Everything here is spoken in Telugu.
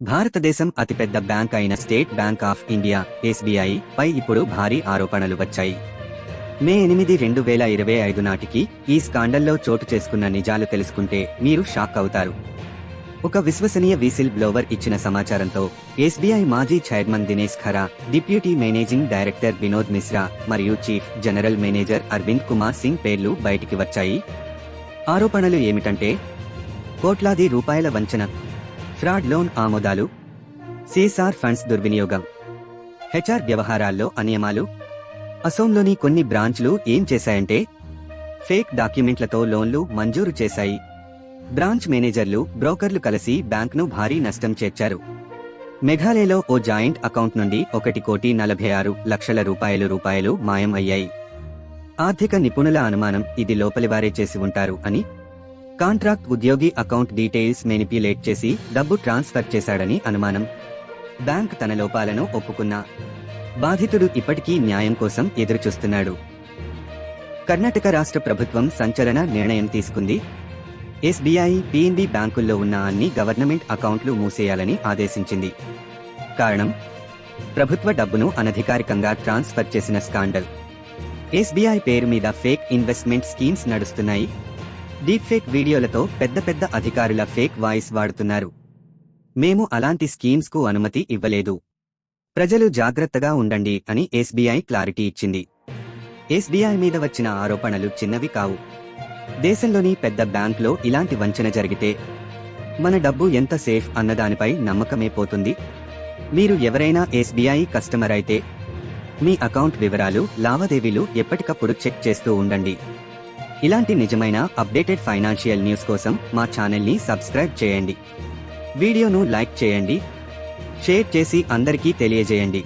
భారతదేశం అతిపెద్ద బ్యాంక్ అయిన State Bank of India SBI పై ఇప్పుడు భారీ ఆరోపణలు వచ్చాయి. మే 8, 2025 నాటికి ఈ స్కాండల్లో చోటు చేసుకున్న నిజాలు తెలుసుకుంటే మీరు షాక్ అవుతారు. ఒక విశ్వసనీయ విసిల్ బ్లోవర్ ఇచ్చిన సమాచారంతో ఎస్బీఐ మాజీ chairman Dinesh Khara, deputy managing director Vinod Mishra మరియు chief general manager Arvind Kumar Singh పేర్లు బయటికి వచ్చాయి. ఆరోపణలు ఏమిటంటే కోట్లాది రూపాయల వంచన, ఫ్రాడ్ లోన్ ఆమోదాలు, సిఎస్ఆర్ ఫండ్స్ దుర్వినియోగం, హెచ్ఆర్ వ్యవహారాల్లో అనియమాలు. అసోంలోని కొన్ని బ్రాంచ్లు ఏం చేశాయంటే ఫేక్ డాక్యుమెంట్లతో లోన్లు మంజూరు చేశాయి. బ్రాంచ్ మేనేజర్లు, బ్రోకర్లు కలిసి బ్యాంక్ను భారీ నష్టం చేర్చారు. మేఘాలయలో ఓ జాయింట్ అకౌంట్ నుండి 1,46,00,000 రూపాయలు మాయం అయ్యాయి. ఆర్థిక నిపుణుల అనుమానం ఇది లోపలివారే చేసి ఉంటారు అని. కాంట్రాక్ట్ ఉద్యోగి అకౌంట్ డీటెయిల్స్ మెనిప్యులేట్ చేసి డబ్బు ట్రాన్స్ఫర్ చేశాడని అనుమానం. బ్యాంక్ తన లోపాలను ఒప్పుకున్నా బాధితుడు ఇప్పటికీ న్యాయం కోసం ఎదురుచూస్తున్నాడు. కర్ణాటక రాష్ట్ర ప్రభుత్వం సంచలన నిర్ణయం తీసుకుంది. ఎస్బీఐ, పిఎన్బి బ్యాంకుల్లో ఉన్న అన్ని గవర్నమెంట్ అకౌంట్లు మూసేయాలని ఆదేశించింది. కారణం ప్రభుత్వ డబ్బును అనధికారికంగా ట్రాన్స్ఫర్ చేసిన స్కాండల్. ఎస్బీఐ పేరు మీద ఫేక్ ఇన్వెస్ట్మెంట్ స్కీమ్స్ నడుస్తున్నాయి. డీప్ ఫేక్ వీడియోలతో పెద్ద పెద్ద అధికారుల ఫేక్ వాయిస్ వాడుతున్నారు. మేము అలాంటి స్కీమ్స్ కు అనుమతి ఇవ్వలేదు, ప్రజలు జాగ్రత్తగా ఉండండి అని ఎస్బీఐ క్లారిటీ ఇచ్చింది. ఎస్బీఐ మీద వచ్చిన ఆరోపణలు చిన్నవి కావు. దేశంలోని పెద్ద బ్యాంక్లో ఇలాంటి వంచన జరిగితే మన డబ్బు ఎంత సేఫ్ అన్నదానిపై నమ్మకమే పోతుంది. మీరు ఎవరైనా ఎస్బీఐ కస్టమర్ అయితే మీ అకౌంట్ వివరాలు, లావాదేవీలు ఎప్పటికప్పుడు చెక్ చేస్తూ ఉండండి. ఇలాంటి నిజమైన అప్డేటెడ్ ఫైనాన్షియల్ న్యూస్ కోసం మా ఛానల్ని సబ్స్క్రైబ్ చేయండి. వీడియోను లైక్ చేయండి, షేర్ చేసి అందరికీ తెలియజేయండి.